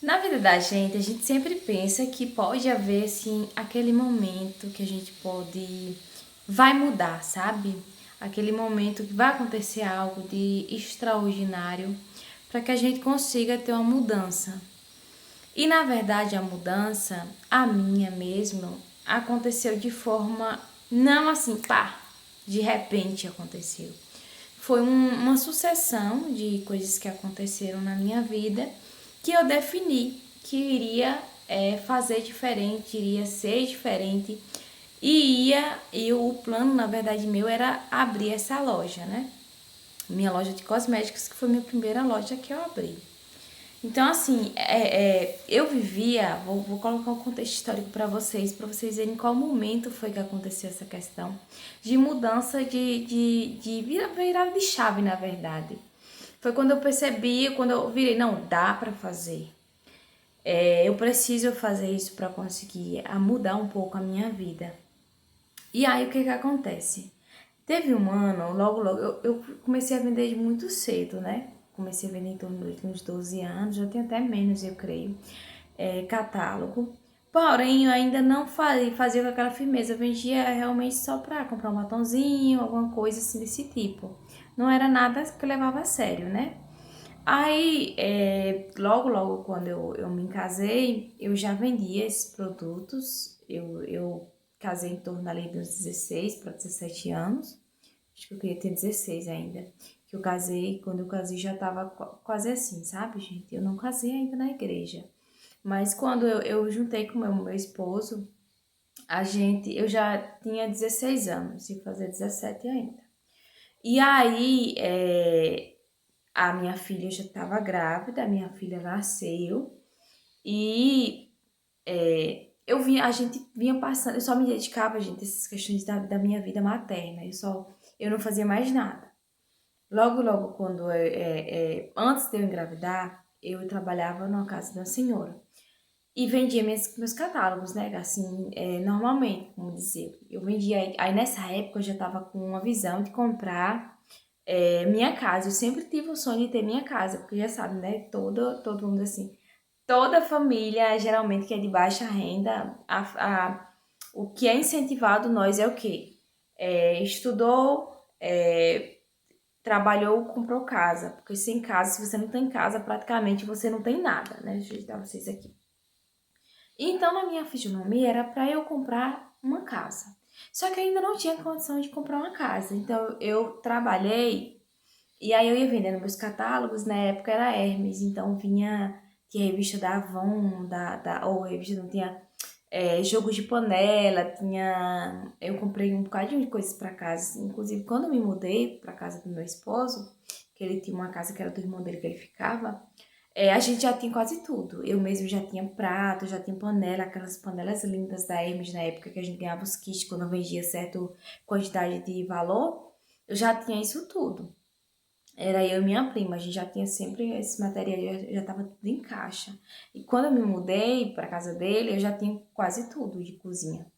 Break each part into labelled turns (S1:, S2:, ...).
S1: Na vida da gente, a gente sempre pensa que pode haver, assim, aquele momento que a gente pode. Vai mudar, sabe? Aquele momento que vai acontecer algo de extraordinário para que a gente consiga ter uma mudança. E na verdade, a mudança, a minha mesmo, aconteceu de forma não assim, pá, de repente aconteceu. Foi uma sucessão de coisas que aconteceram na minha vida que eu defini que iria fazer diferente, iria ser diferente e o plano, na verdade, meu era abrir essa loja, né? Minha loja de cosméticos, que foi minha primeira loja que eu abri. Então, assim, eu vivia, vou colocar um contexto histórico para vocês verem qual momento foi que aconteceu essa questão de mudança de virada de chave, na verdade. Foi quando eu percebi, quando eu virei, não, dá para fazer. Eu preciso fazer isso para conseguir mudar um pouco a minha vida. E aí, o que que acontece? Teve um ano, logo, eu comecei a vender muito cedo, né? Comecei a vender em torno de uns 12 anos, já tem até menos, eu creio, catálogo. Porém, eu ainda não fazia com aquela firmeza, eu vendia realmente só pra comprar um batonzinho, alguma coisa assim desse tipo. Não era nada que eu levava a sério, né? Aí, logo quando eu me casei, eu já vendia esses produtos. Eu casei em torno ali dos 16 para 17 anos. Acho que eu queria ter 16 ainda. Que eu casei, quando eu casei já tava quase assim, sabe, gente? Eu não casei ainda na igreja. Mas quando eu juntei com meu esposo, eu já tinha 16 anos, ia fazer 17 ainda. E aí, a minha filha já estava grávida, a minha filha nasceu e a gente vinha passando, eu só me dedicava, gente, a essas questões da minha vida materna, eu não fazia mais nada. Logo, quando antes de eu engravidar, eu trabalhava numa casa de uma senhora e vendia meus catálogos, né, assim, normalmente, como dizer. Eu vendia, aí nessa época eu já estava com uma visão de comprar minha casa. Eu sempre tive o sonho de ter minha casa, porque já sabe, né? Todo mundo assim. Toda família, geralmente, que é de baixa renda, o que é incentivado nós é o quê? Estudou, trabalhou, comprou casa. Porque sem casa, se você não tem casa, praticamente você não tem nada, né? Deixa eu dar vocês aqui. Então, na minha fisionomia, era para eu comprar uma casa. Só que eu ainda não tinha condição de comprar uma casa. Então, eu trabalhei e aí eu ia vendendo meus catálogos, na época era Hermes, então tinha revista da Avon, ou revista não tinha jogo de panela, eu comprei um bocadinho de coisas para casa, inclusive quando eu me mudei para casa do meu esposo, que ele tinha uma casa que era do irmão dele que ele ficava, a gente já tinha quase tudo. Eu mesmo já tinha prato, já tinha panela, aquelas panelas lindas da Hermes na época que a gente ganhava os kits quando eu vendia certa quantidade de valor, eu já tinha isso tudo. Era eu e minha prima, a gente já tinha sempre esse material, já tava tudo em caixa. E quando eu me mudei para casa dele, eu já tinha quase tudo de cozinha.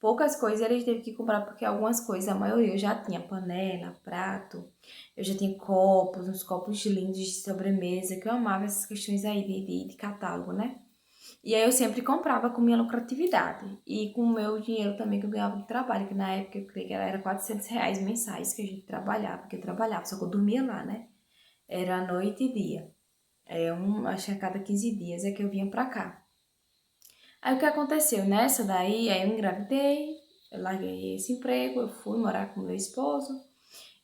S1: Poucas coisas ele teve que comprar, porque algumas coisas, a maioria eu já tinha panela, prato, eu já tinha copos, uns copos lindos de sobremesa, que eu amava essas questões aí de catálogo, né? E aí eu sempre comprava com minha lucratividade. E com o meu dinheiro também que eu ganhava de trabalho, que na época eu creio que era R$ 400 mensais que a gente trabalhava, porque eu trabalhava, só que eu dormia lá, né? Era noite e dia. Acho que a cada 15 dias é que eu vinha pra cá. Aí o que aconteceu? Nessa daí, aí eu engravidei, eu larguei esse emprego, eu fui morar com meu esposo.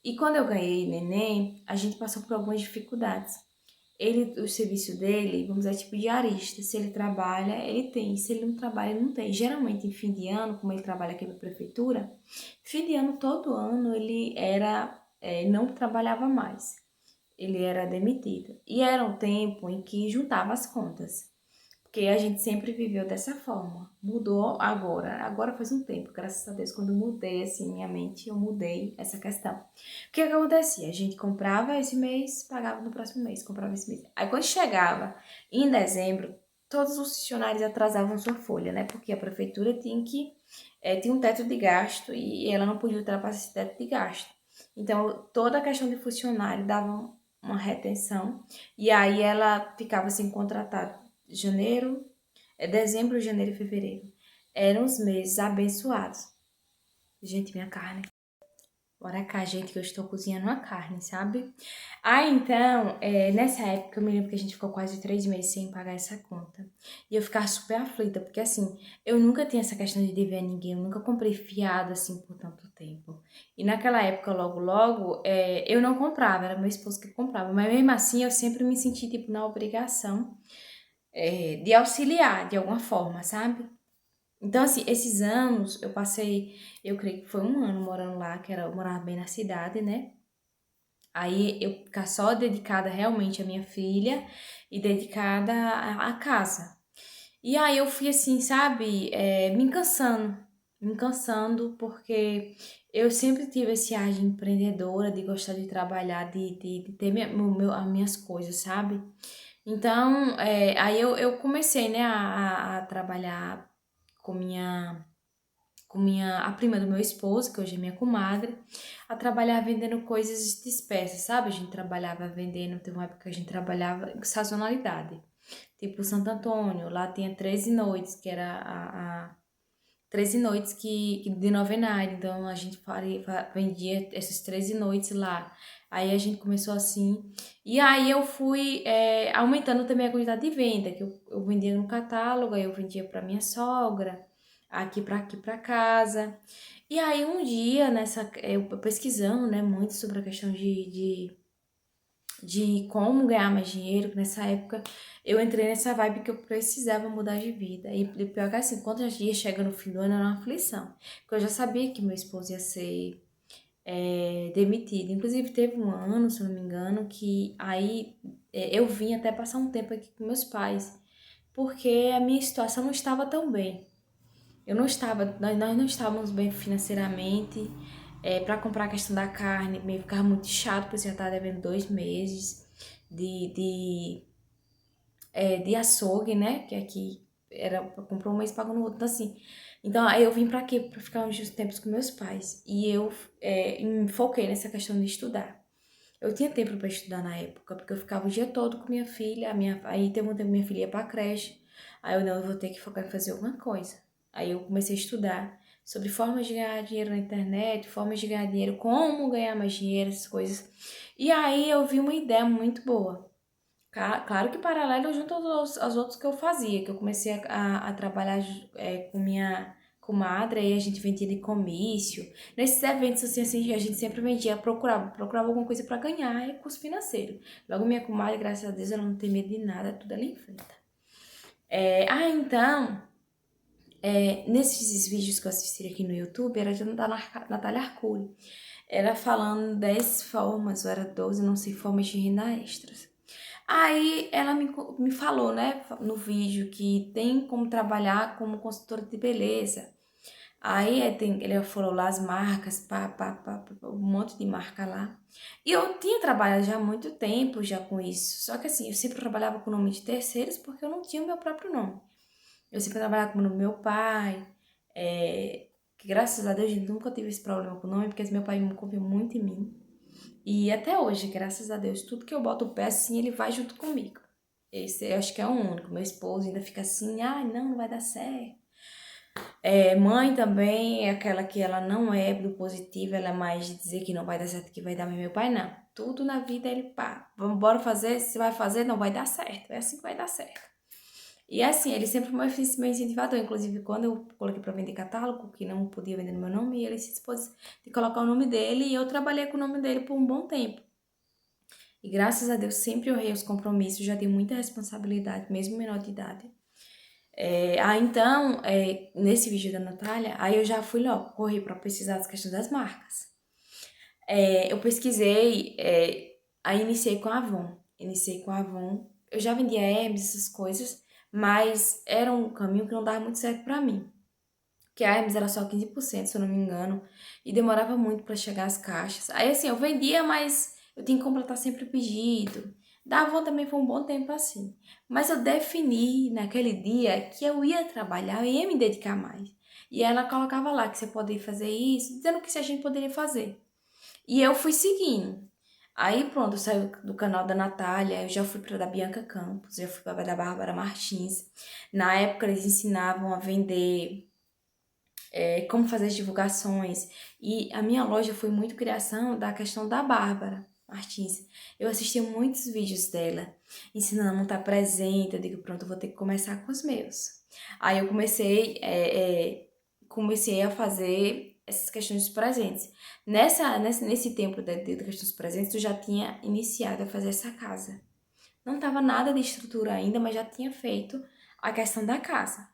S1: E quando eu ganhei neném, a gente passou por algumas dificuldades. O serviço dele, vamos dizer, é tipo diarista. Se ele trabalha, ele tem. Se ele não trabalha, ele não tem. Geralmente, em fim de ano, como ele trabalha aqui na prefeitura, fim de ano, todo ano, não trabalhava mais. Ele era demitido. E era um tempo em que juntava as contas. Porque a gente sempre viveu dessa forma. Mudou agora. Agora faz um tempo, graças a Deus, quando eu mudei assim minha mente, eu mudei essa questão. O que acontecia? A gente comprava esse mês, pagava no próximo mês, comprava esse mês. Aí quando chegava em dezembro, todos os funcionários atrasavam sua folha, né? Porque a prefeitura tinha um teto de gasto e ela não podia ultrapassar esse teto de gasto. Então, toda a questão de funcionário dava uma retenção e aí ela ficava sem contratar janeiro, dezembro, janeiro e fevereiro. Eram os meses abençoados. Gente, minha carne. Bora cá, gente, que eu estou cozinhando uma carne, sabe? Então, nessa época, eu me lembro que a gente ficou quase 3 meses sem pagar essa conta. E eu ficava super aflita, porque assim, eu nunca tinha essa questão de dever a ninguém, eu nunca comprei fiado assim por tanto tempo. E naquela época, logo, eu não comprava, era meu esposo que comprava. Mas mesmo assim, eu sempre me senti, tipo, na obrigação, de auxiliar de alguma forma, sabe? Então, assim, esses anos eu passei, eu creio que foi um ano morando lá, eu morava bem na cidade, né? Aí eu ficar só dedicada realmente à minha filha e dedicada à casa. E aí eu fui assim, sabe, me cansando, porque eu sempre tive esse ar de empreendedora, de gostar de trabalhar, de ter as minhas coisas, sabe? Então, aí eu comecei, né, a trabalhar com a prima do meu esposo, que hoje é minha comadre, a trabalhar vendendo coisas dispersas, sabe? A gente trabalhava vendendo, teve uma época que a gente trabalhava em sazonalidade. Tipo Santo Antônio, lá tinha 13 noites, que era a 13 noites de novenário, então a gente vendia essas 13 noites lá. Aí a gente começou assim, e aí eu fui aumentando também a quantidade de venda, que eu vendia no catálogo, aí eu vendia para minha sogra, aqui para casa. E aí um dia, eu pesquisando, né, muito sobre a questão de como ganhar mais dinheiro, que nessa época eu entrei nessa vibe que eu precisava mudar de vida. E pior que assim, quando os dias chegam no fim do ano, era uma aflição. Porque eu já sabia que meu esposo ia ser demitido. Inclusive, teve um ano, se eu não me engano, que aí eu vim até passar um tempo aqui com meus pais. Porque a minha situação não estava tão bem. Nós não estávamos bem financeiramente. Para comprar a questão da carne, meio ficava muito chato, porque eu já estava devendo 2 meses de, de, de açougue, né? Que aqui era comprou um mês e pagou no outro, então assim. Então aí eu vim pra quê? Pra ficar uns tempos com meus pais. E eu me foquei nessa questão de estudar. Eu tinha tempo para estudar na época, porque eu ficava o dia todo com minha filha, aí teve um tempo que minha filha ia pra creche. Aí eu não, eu vou ter que focar em fazer alguma coisa. Aí eu comecei a estudar sobre formas de ganhar dinheiro na internet, formas de ganhar dinheiro, como ganhar mais dinheiro, essas coisas. E aí eu vi uma ideia muito boa. Claro que paralelo junto aos outros que eu fazia, que eu comecei a trabalhar com minha comadre, aí a gente vendia de comício. Nesses eventos assim, a gente sempre vendia, procurava alguma coisa para ganhar recurso financeiro. Logo minha comadre, graças a Deus, ela não tem medo de nada, tudo ela enfrenta. Então, nesses vídeos que eu assisti aqui no YouTube, era de Natália Arcuri. Era falando 10 formas, ou era 12, não sei, formas de renda extras. Aí ela me falou, né, no vídeo, que tem como trabalhar como consultora de beleza. Aí ele falou lá as marcas, um monte de marca lá. E eu tinha trabalhado já há muito tempo já com isso. Só que assim, eu sempre trabalhava com o nome de terceiros porque eu não tinha o meu próprio nome. Eu sempre trabalhava com o nome do meu pai. Que graças a Deus, gente, nunca tive esse problema com o nome, porque meu pai me confiou muito em mim. E até hoje, graças a Deus, tudo que eu boto o pé assim, ele vai junto comigo. Esse eu acho que é o único. Meu esposo ainda fica assim, não vai dar certo. Mãe também é aquela que ela não é do positivo, ela é mais de dizer que não vai dar certo, que vai dar, mas meu pai não. Tudo na vida ele, pá, vamos bora fazer, se vai fazer, não vai dar certo. É assim que vai dar certo. E assim, ele sempre foi meu incentivador. Inclusive, quando eu coloquei para vender catálogo, que não podia vender no meu nome, ele se dispôs de colocar o nome dele e eu trabalhei com o nome dele por um bom tempo. E graças a Deus sempre honrei os compromissos, já tenho muita responsabilidade, mesmo menor de idade. Então, nesse vídeo da Natália, aí eu já fui logo, corri para pesquisar as questões das marcas. Eu pesquisei, aí iniciei com a Avon. Eu já vendia Hermes, essas coisas, mas era um caminho que não dava muito certo para mim. Que a Hermes era só 15%, se eu não me engano, e demorava muito para chegar as caixas. Aí assim, eu vendia, mas eu tinha que completar sempre o pedido. Da Avon também foi um bom tempo assim. Mas eu defini naquele dia que eu ia trabalhar, eu ia me dedicar mais. E ela colocava lá que você poderia fazer isso, dizendo que se a gente poderia fazer. E eu fui seguindo. Aí pronto, eu saí do canal da Natália, eu já fui para da Bianca Campos, já fui para da Bárbara Martins. Na época eles ensinavam a vender, como fazer as divulgações. E a minha loja foi muito criação da questão da Bárbara Martins. Eu assistia muitos vídeos dela, ensinando a montar presente. Eu digo, pronto, eu vou ter que começar com os meus. Aí eu comecei a fazer essas questões dos presentes. Nesse tempo da questão dos presentes, eu já tinha iniciado a fazer essa casa. Não tava nada de estrutura ainda, mas já tinha feito a questão da casa.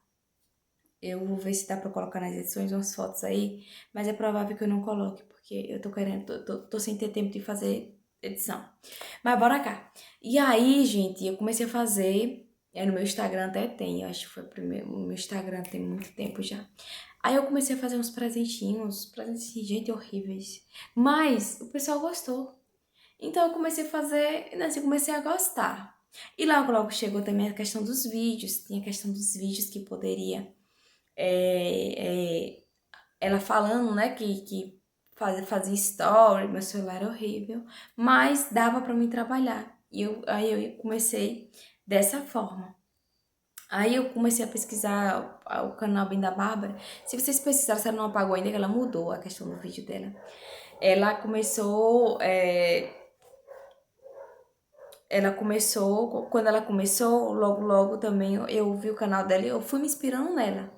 S1: Eu vou ver se dá pra colocar nas edições umas fotos aí, mas é provável que eu não coloque, porque eu tô querendo, tô sem ter tempo de fazer edição. Mas bora cá. E aí, gente, eu comecei a fazer, no meu Instagram até tem, eu acho que foi o meu Instagram tem muito tempo já. Aí eu comecei a fazer uns presentes, gente, horríveis. Mas o pessoal gostou. Então eu comecei a fazer, assim, comecei a gostar. E logo chegou também a questão dos vídeos, tinha a questão dos vídeos que poderia é, é, ela falando, né, que fazia story, meu celular era horrível, mas dava pra mim trabalhar. Aí eu comecei dessa forma. Aí eu comecei a pesquisar o canal Bem da Bárbara. Se vocês pesquisarem, se ela não apagou ainda, que ela mudou a questão do vídeo dela. Ela começou, quando ela começou, logo também eu vi o canal dela e eu fui me inspirando nela.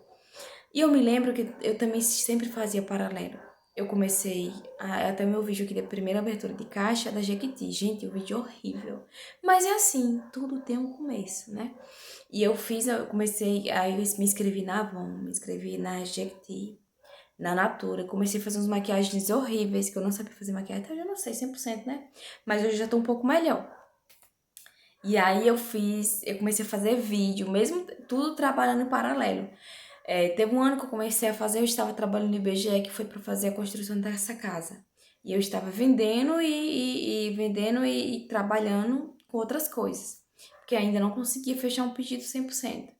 S1: E eu me lembro que eu também sempre fazia paralelo. Eu comecei, até meu vídeo aqui da primeira abertura de caixa da Jequiti. Gente, o vídeo é horrível. Mas é assim, tudo tem um começo, né? E eu comecei, aí eu me inscrevi na Avon, me inscrevi na Jequiti, na Natura. Comecei a fazer umas maquiagens horríveis, que eu não sabia fazer maquiagem, até eu já não sei 100%, né? Mas hoje já tô um pouco melhor. E aí eu comecei a fazer vídeo, mesmo tudo trabalhando em paralelo. Teve um ano que eu comecei a fazer, eu estava trabalhando no IBGE, que foi para fazer a construção dessa casa. E eu estava vendendo e trabalhando com outras coisas, porque ainda não conseguia fechar um pedido 100%.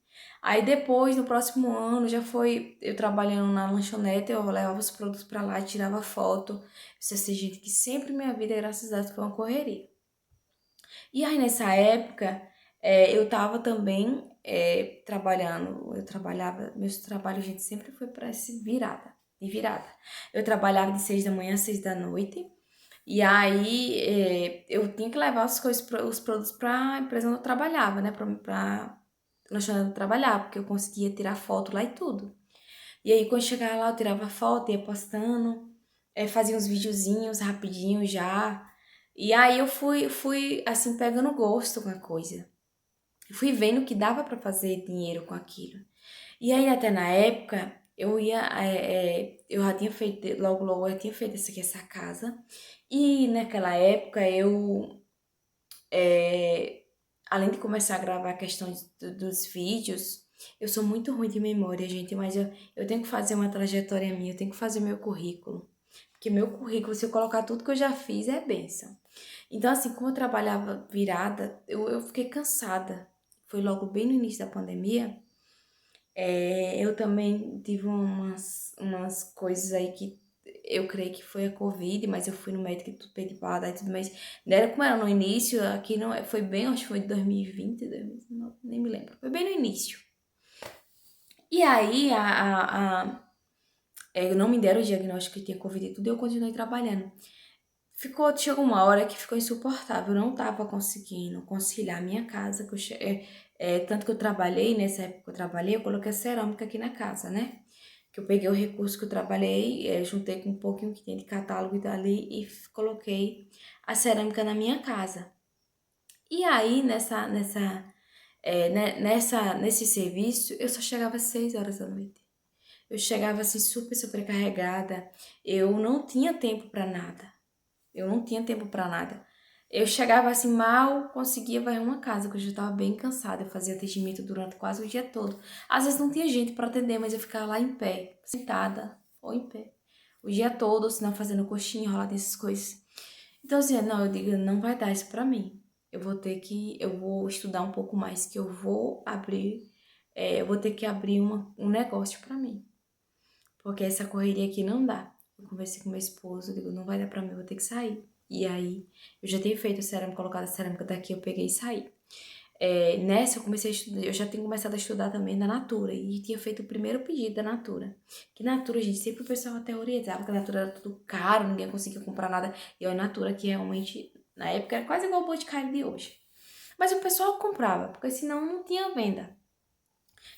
S1: Aí depois, no próximo ano, já foi eu trabalhando na lanchonete, eu levava os produtos para lá, tirava foto. Você gente que sempre minha vida, graças a Deus, foi uma correria. E aí nessa época, eu tava também trabalhando, eu trabalhava, meus trabalhos, gente, sempre foi para esse de virada. Eu trabalhava de 6 da manhã a 6 da noite, e aí eu tinha que levar as coisas, os produtos pra empresa onde eu trabalhava, né, pra lanchonete onde eu trabalhava, porque eu conseguia tirar foto lá e tudo. E aí quando chegava lá, eu tirava foto, ia postando, fazia uns videozinhos rapidinho já, e aí eu fui assim, pegando gosto com a coisa. Fui vendo que dava pra fazer dinheiro com aquilo. E aí até na época, eu já tinha feito, logo eu tinha feito essa casa. E naquela época é, além de começar a gravar a questão dos vídeos, eu sou muito ruim de memória, gente, mas eu tenho que fazer uma trajetória minha, eu tenho que fazer meu currículo. Porque meu currículo, se eu colocar tudo que eu já fiz, é bênção. Então, assim, como eu trabalhava virada, eu fiquei cansada. Foi logo bem no início da pandemia. Eu também tive umas coisas aí que eu creio que foi a Covid, mas eu fui no médico e tudo pedi pra dar e tudo, mas não era como era no início, aqui não, foi bem, acho que foi 2020, 2019, nem me lembro. Foi bem no início. E aí, não me deram o diagnóstico que tinha Covid e tudo, e eu continuei trabalhando. Chegou uma hora que ficou insuportável, eu não tava conseguindo conciliar a minha casa, tanto que eu trabalhei, nessa época que eu trabalhei, eu coloquei a cerâmica aqui na casa, né? Que eu peguei o recurso que eu trabalhei, juntei com um pouquinho que tem de catálogo e dali e coloquei a cerâmica na minha casa. E aí, nesse serviço, eu só chegava às 6 horas da noite. Eu chegava assim super sobrecarregada, eu não tinha tempo para nada. Eu não tinha tempo pra nada. Eu chegava assim, mal conseguia varrer uma casa, porque eu já estava bem cansada. Eu fazia atendimento durante quase o dia todo. Às vezes não tinha gente para atender, mas eu ficava lá em pé, sentada ou em pé. O dia todo, ou senão fazendo coxinha, enrolada essas coisas. Então, assim, não, eu digo, não vai dar isso pra mim. Eu vou estudar um pouco mais, que eu vou ter que abrir um negócio pra mim. Porque essa correria aqui não dá. Eu conversei com meu esposo, eu digo, não vai dar pra mim, eu vou ter que sair. E aí, eu já tinha feito a cerâmica, colocado a cerâmica daqui, eu peguei e saí. Nessa eu comecei a estudar, eu já tinha começado a estudar também da Natura e tinha feito o primeiro pedido da Natura. Que Natura, gente, sempre o pessoal teorizava que a Natura era tudo caro, ninguém conseguia comprar nada. E a Natura que realmente, na época, era quase igual o Boticário de hoje. Mas o pessoal comprava, porque senão não tinha venda.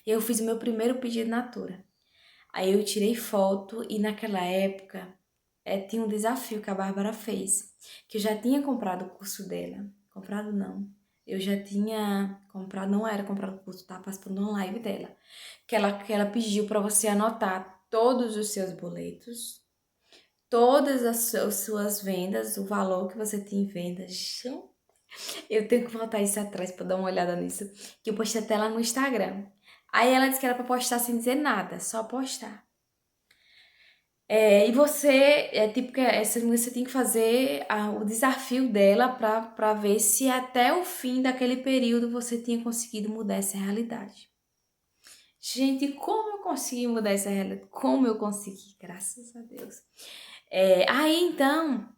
S1: Eu fiz o meu primeiro pedido Natura. Aí eu tirei foto e naquela época tinha um desafio que a Bárbara fez, que eu já tinha comprado o curso dela. Comprado não. Eu já tinha comprado, não era comprado o curso, tava participando de uma live dela. Que ela pediu para você anotar todos os seus boletos, todas as suas vendas, o valor que você tem em vendas. Eu tenho que voltar isso atrás para dar uma olhada nisso. Que eu postei até lá no Instagram. Aí ela disse que era para postar sem dizer nada, só postar. E você, tipo, que você tem que fazer o desafio dela pra ver se até o fim daquele período você tinha conseguido mudar essa realidade. Gente, como eu consegui mudar essa realidade? Como eu consegui, graças a Deus. Aí então,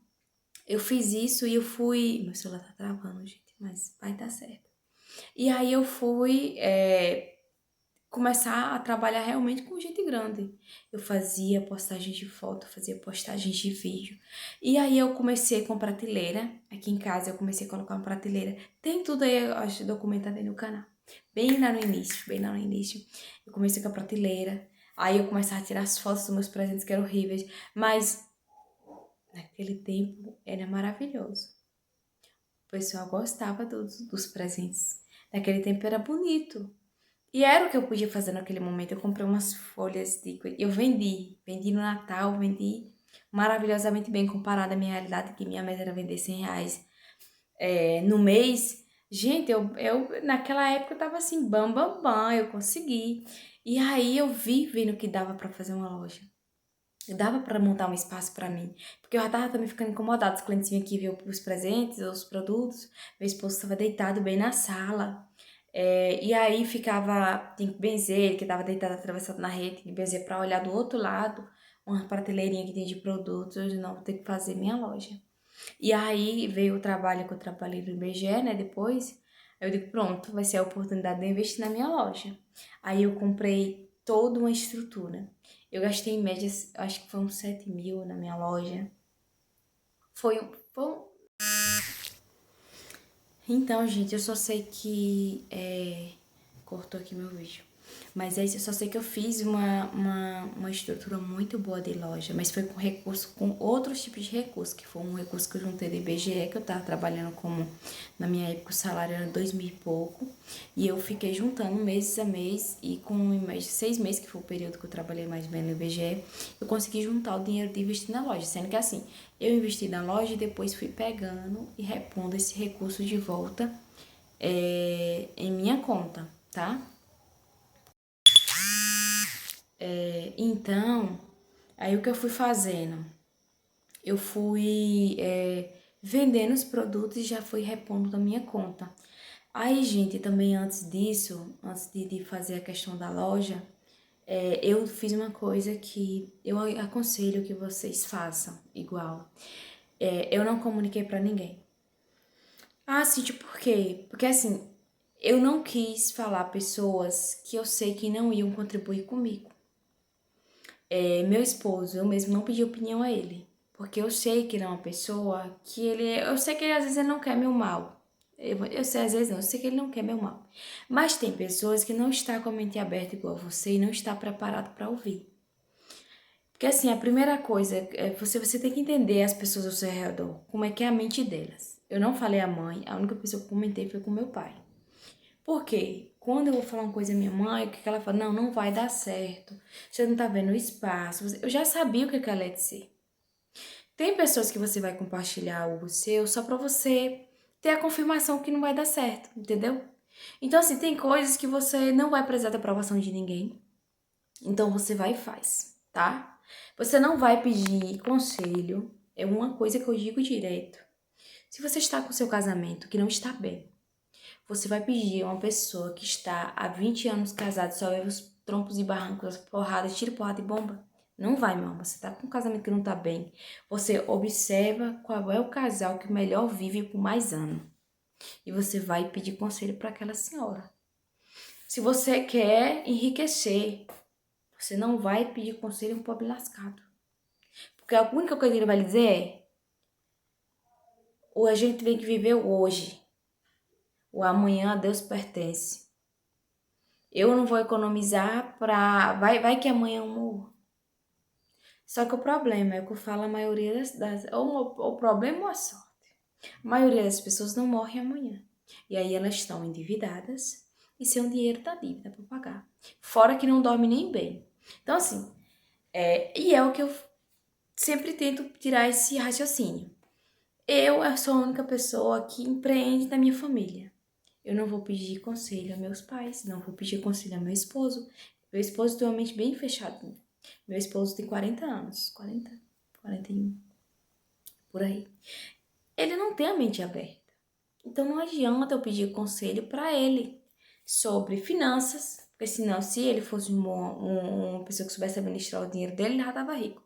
S1: eu fiz isso e eu fui. Meu celular tá travando, gente, mas vai dar certo. E aí eu fui começar a trabalhar realmente com gente grande. Eu fazia postagem de foto, fazia postagem de vídeo. E aí eu comecei com prateleira. Aqui em casa eu comecei a colocar uma prateleira. Tem tudo aí, eu acho, documentado aí no canal. Bem lá no início, bem lá no início. Eu comecei com a prateleira. Aí eu começava a tirar as fotos dos meus presentes que eram horríveis. Mas naquele tempo era maravilhoso. O pessoal gostava dos presentes. Naquele tempo era bonito. E era o que eu podia fazer naquele momento. Eu comprei umas folhas de coisa. Eu vendi no Natal, vendi maravilhosamente bem comparado à minha realidade, que minha meta era vender R$ 100 no mês. Gente, eu naquela época eu tava assim, bam, bam, bam, eu consegui. E aí eu vi vendo que dava pra fazer uma loja. Dava pra montar um espaço pra mim. Porque eu já tava também ficando incomodada. Os clientes vinham aqui ver os presentes, os produtos. Meu esposo estava deitado bem na sala. E aí ficava, tinha que benzer, ele que estava deitado atravessado na rede, tinha que benzer para olhar do outro lado, uma prateleirinha que tem de produtos, eu não vou ter que fazer minha loja. E aí veio o trabalho que eu trabalhei no IBGE, né, depois, eu digo, pronto, vai ser a oportunidade de eu investir na minha loja. Aí eu comprei toda uma estrutura. Eu gastei em média, acho que foi uns 7 mil na minha loja. Foi um. Então, gente, eu só sei que. Cortou aqui meu vídeo. Mas é isso, eu só sei que eu fiz uma estrutura muito boa de loja, mas foi com recurso, com outros tipos de recurso, que foi um recurso que eu juntei do IBGE, que eu tava trabalhando como, na minha época o salário era 2.000 e pouco, e eu fiquei juntando mês a mês, e com mais de 6 meses, que foi o período que eu trabalhei mais bem no IBGE, eu consegui juntar o dinheiro de investir na loja, sendo que assim, eu investi na loja e depois fui pegando e repondo esse recurso de volta em minha conta, tá? Então, aí o que eu fui fazendo? Eu fui vendendo os produtos e já fui repondo da minha conta. Aí, gente, também antes disso, antes de fazer a questão da loja, eu fiz uma coisa que eu aconselho que vocês façam igual. Eu não comuniquei pra ninguém. Ah, Cintia, por quê? Porque assim, eu não quis falar pessoas que eu sei que não iam contribuir comigo. Meu esposo, eu mesmo não pedi opinião a ele. Porque eu sei que ele é uma pessoa que ele. Eu sei que ele, às vezes ele não quer meu mal. Eu sei, às vezes não, eu sei que ele não quer meu mal. Mas tem pessoas que não estão com a mente aberta igual você e não está preparado para ouvir. Porque assim, a primeira coisa é você tem que entender as pessoas ao seu redor, como é que é a mente delas. Eu não falei à mãe, a única pessoa que eu comentei foi com meu pai. Por quê? Quando eu vou falar uma coisa à minha mãe, o que ela fala? Não, não vai dar certo. Você não tá vendo o espaço. Eu já sabia o que ela ia dizer. Tem pessoas que você vai compartilhar algo seu só pra você ter a confirmação que não vai dar certo, entendeu? Então, assim, tem coisas que você não vai precisar da aprovação de ninguém. Então, você vai e faz, tá? Você não vai pedir conselho. É uma coisa que eu digo direto. Se você está com seu casamento que não está bem, você vai pedir a uma pessoa que está há 20 anos casada, só vê os trompos e barrancos, as porradas, tiro, porrada e bomba? Não vai, meu amor. Você tá com um casamento que não tá bem. Você observa qual é o casal que melhor vive por mais anos. E você vai pedir conselho para aquela senhora. Se você quer enriquecer, você não vai pedir conselho a um pobre lascado. Porque a única coisa que ele vai lhe dizer é: ou a gente tem que viver o hoje, o amanhã a Deus pertence. Eu não vou economizar pra. Vai que amanhã eu morro. Só que o problema é que eu falo a maioria ou o problema ou a sorte. A maioria das pessoas não morre amanhã. E aí elas estão endividadas e sem o dinheiro da dívida para pagar. Fora que não dorme nem bem. Então, assim, e é o que eu sempre tento tirar esse raciocínio. Eu sou a única pessoa que empreende na minha família. Eu não vou pedir conselho a meus pais, não vou pedir conselho a meu esposo. Meu esposo tem uma mente bem fechada. Meu esposo tem 40 anos, 41, por aí. Ele não tem a mente aberta. Então não adianta eu pedir conselho para ele sobre finanças, porque senão, se ele fosse uma pessoa que soubesse administrar o dinheiro dele, ele já estava rico.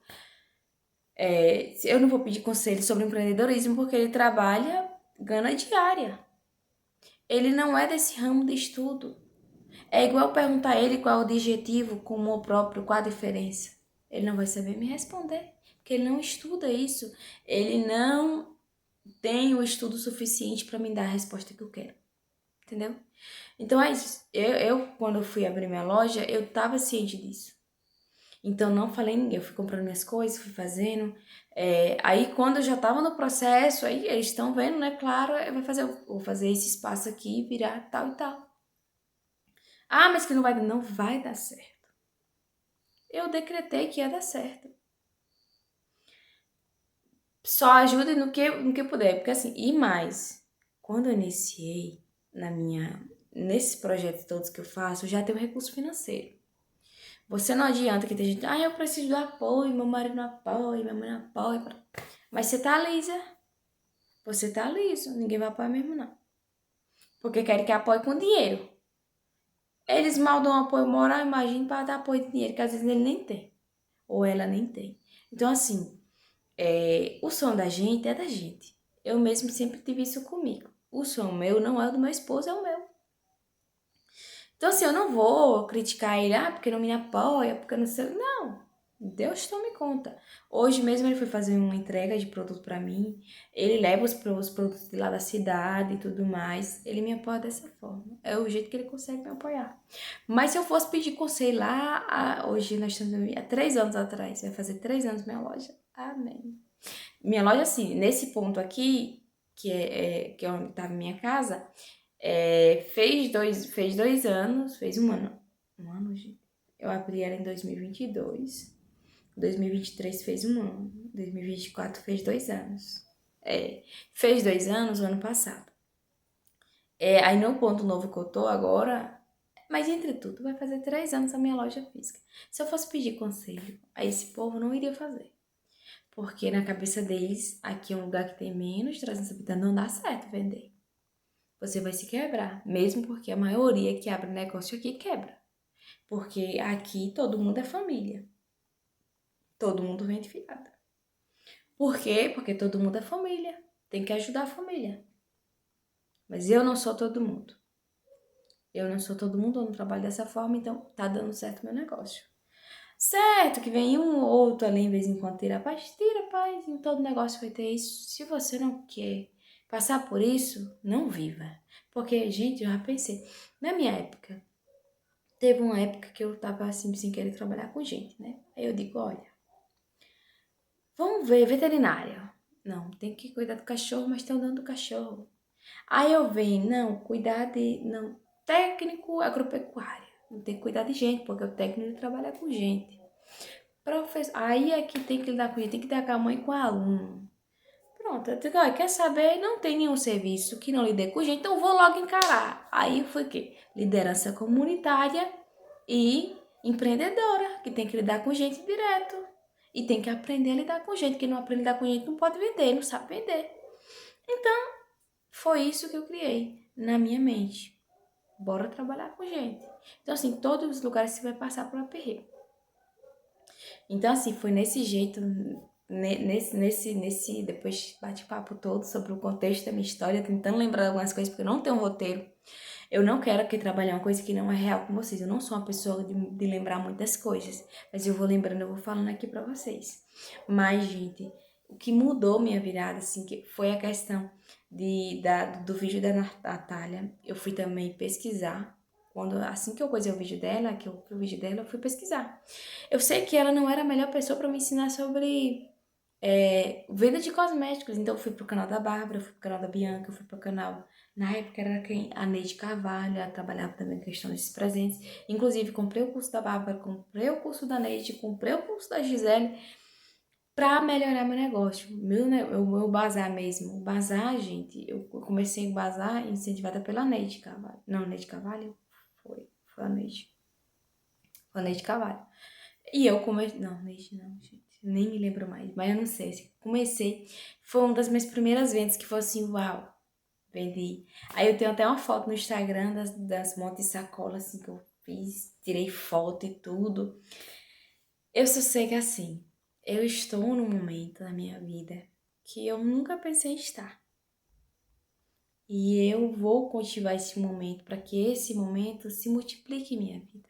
S1: Eu não vou pedir conselho sobre empreendedorismo porque ele trabalha, ganha diária. Ele não é desse ramo de estudo. É igual perguntar a ele qual é o objetivo com o próprio, qual a diferença. Ele não vai saber me responder, porque ele não estuda isso. Ele não tem o estudo suficiente para me dar a resposta que eu quero. Entendeu? Então é isso. Quando eu fui abrir minha loja, eu tava ciente disso. Então não falei ninguém, eu fui comprando minhas coisas, fui fazendo. Aí quando eu já tava no processo, aí eles estão vendo, né? Claro, vou fazer esse espaço aqui, virar tal e tal. Ah, mas que não vai dar certo. Eu decretei que ia dar certo. Só ajude no que puder, porque assim, e mais, quando eu iniciei nesses projetos todos que eu faço, eu já tenho recurso financeiro. Você não adianta que tem gente, eu preciso do apoio, meu marido não apoia, minha mãe não apoia. Mas você tá lisa. Você tá liso, ninguém vai apoiar mesmo não. Porque querem que apoie com dinheiro. Eles mal dão apoio moral, imagine para dar apoio de dinheiro, que às vezes ele nem tem. Ou ela nem tem. Então assim, o sonho da gente é da gente. Eu mesmo sempre tive isso comigo. O sonho meu não é o do meu esposo, é o meu. Então, assim, eu não vou criticar ele, porque não me apoia, porque não sei. Não, Deus tome conta. Hoje mesmo ele foi fazer uma entrega de produto pra mim. Ele leva os produtos de lá da cidade e tudo mais. Ele me apoia dessa forma. É o jeito que ele consegue me apoiar. Mas se eu fosse pedir conselho lá, hoje nós estamos há 3 anos atrás, vai fazer 3 anos minha loja. Amém. Minha loja, assim, nesse ponto aqui, que é onde estava minha casa, fez um ano, gente. Eu abri ela em 2022. 2023 fez um ano. 2024 fez 2 anos. Fez 2 anos o ano passado. Aí no ponto novo que eu tô agora, mas entre tudo, vai fazer 3 anos a minha loja física. Se eu fosse pedir conselho a esse povo, não iria fazer. Porque na cabeça deles, aqui é um lugar que tem menos de 300 habitantes, não dá certo vender. Você vai se quebrar. Mesmo porque a maioria que abre negócio aqui quebra. Porque aqui todo mundo é família. Todo mundo vem de fiada. Por quê? Porque todo mundo é família. Tem que ajudar a família. Mas eu não sou todo mundo. Eu não sou todo mundo, eu não trabalho dessa forma, então tá dando certo meu negócio. Certo que vem um ou outro ali em vez em quando tira a paz, em todo negócio vai ter isso. Se você não quer passar por isso, não viva. Porque, gente, eu já pensei, na minha época, teve uma época que eu tava assim, sem querer trabalhar com gente, né? Aí eu digo, olha, vamos ver, veterinária. Não, tem que cuidar do cachorro, mas estão dando do cachorro. Aí eu venho, não, não, técnico agropecuário. Não tem que cuidar de gente, porque o técnico trabalha com gente. Professor, aí é que tem que lidar com gente, tem que dar com a mãe e com o aluno. Pronto, eu digo, quer saber? Não tem nenhum serviço que não lide com gente, então eu vou logo encarar. Aí foi o quê? Liderança comunitária e empreendedora, que tem que lidar com gente direto. E tem que aprender a lidar com gente. Quem não aprende a lidar com gente não pode vender, não sabe vender. Então, foi isso que eu criei na minha mente. Bora trabalhar com gente. Então, assim, todos os lugares você vai passar por aperreio. Então, assim, foi nesse jeito, depois bate-papo todo sobre o contexto da minha história, tentando lembrar algumas coisas, porque eu não tenho um roteiro. Eu não quero aqui trabalhar uma coisa que não é real com vocês. Eu não sou uma pessoa de lembrar muitas coisas, mas eu vou lembrando, eu vou falando aqui pra vocês. Mas, gente, o que mudou minha virada, assim, que foi a questão do vídeo da Natália. Eu fui também pesquisar. Assim que eu coisei o vídeo dela, que eu vi o vídeo dela, eu fui pesquisar. Eu sei que ela não era a melhor pessoa para me ensinar sobre venda de cosméticos. Então eu fui pro canal da Bárbara, eu fui pro canal da Bianca, eu fui pro canal. Na época era quem? A Neide Carvalho, ela trabalhava também com questão desses presentes. Inclusive, comprei o curso da Bárbara, comprei o curso da Neide, comprei o curso da Gisele pra melhorar meu negócio. O meu bazar mesmo. O bazar, gente, eu comecei o bazar incentivada pela Neide Carvalho. Não, Neide Carvalho? Foi a Neide. Foi a Neide Carvalho. E eu comecei. Não, Neide não, gente. Nem me lembro mais. Mas eu não sei. Comecei. Foi uma das minhas primeiras vendas que foi assim, uau, vendi. Aí eu tenho até uma foto no Instagram das montas de sacola, assim, que eu fiz. Tirei foto e tudo. Eu só sei que assim, eu estou num momento na minha vida que eu nunca pensei em estar. E eu vou cultivar esse momento para que esse momento se multiplique em minha vida.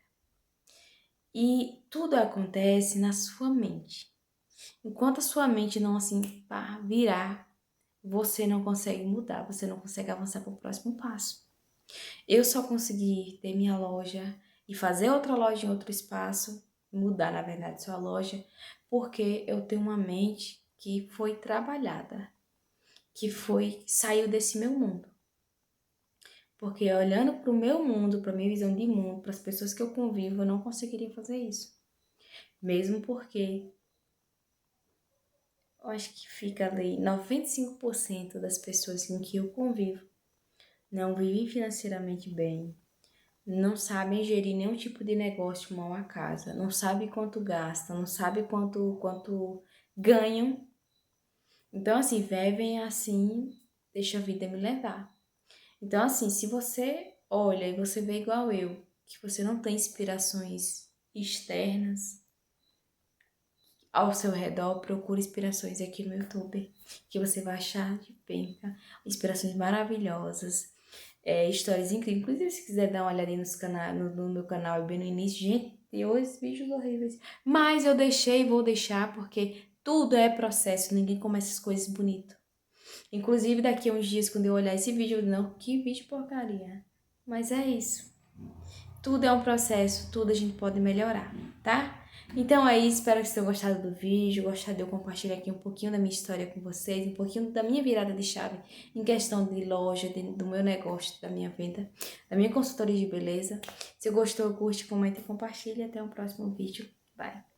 S1: E tudo acontece na sua mente. Enquanto a sua mente não assim virar, você não consegue mudar, você não consegue avançar para o próximo passo. Eu só consegui ter minha loja e fazer outra loja em outro espaço, mudar na verdade sua loja, porque eu tenho uma mente que foi trabalhada, saiu desse meu mundo. Porque olhando para o meu mundo, para a minha visão de mundo, para as pessoas que eu convivo, eu não conseguiria fazer isso. Mesmo porque eu acho que fica ali 95% das pessoas com que eu convivo não vivem financeiramente bem, não sabem gerir nenhum tipo de negócio mal a casa, não sabem quanto gastam, não sabem quanto ganham. Então, assim, vivem assim, deixa a vida me levar. Então, assim, se você olha e você vê igual eu, que você não tem inspirações externas ao seu redor, procure inspirações aqui no YouTube, que você vai achar de penca, inspirações maravilhosas, histórias incríveis. Inclusive, se quiser dar uma olhadinha no meu canal, bem no início, gente, tem hoje vídeos horríveis. Mas eu deixei e vou deixar, porque tudo é processo, ninguém começa as coisas bonito. Inclusive, daqui a uns dias, quando eu olhar esse vídeo, eu não, que vídeo porcaria. Mas é isso. Tudo é um processo, tudo a gente pode melhorar, tá? Então é isso, espero que vocês tenham gostado do vídeo, gostado de eu compartilhar aqui um pouquinho da minha história com vocês, um pouquinho da minha virada de chave em questão de loja, do meu negócio, da minha venda, da minha consultoria de beleza. Se gostou, curte, comenta e compartilha. Até o próximo vídeo. Bye!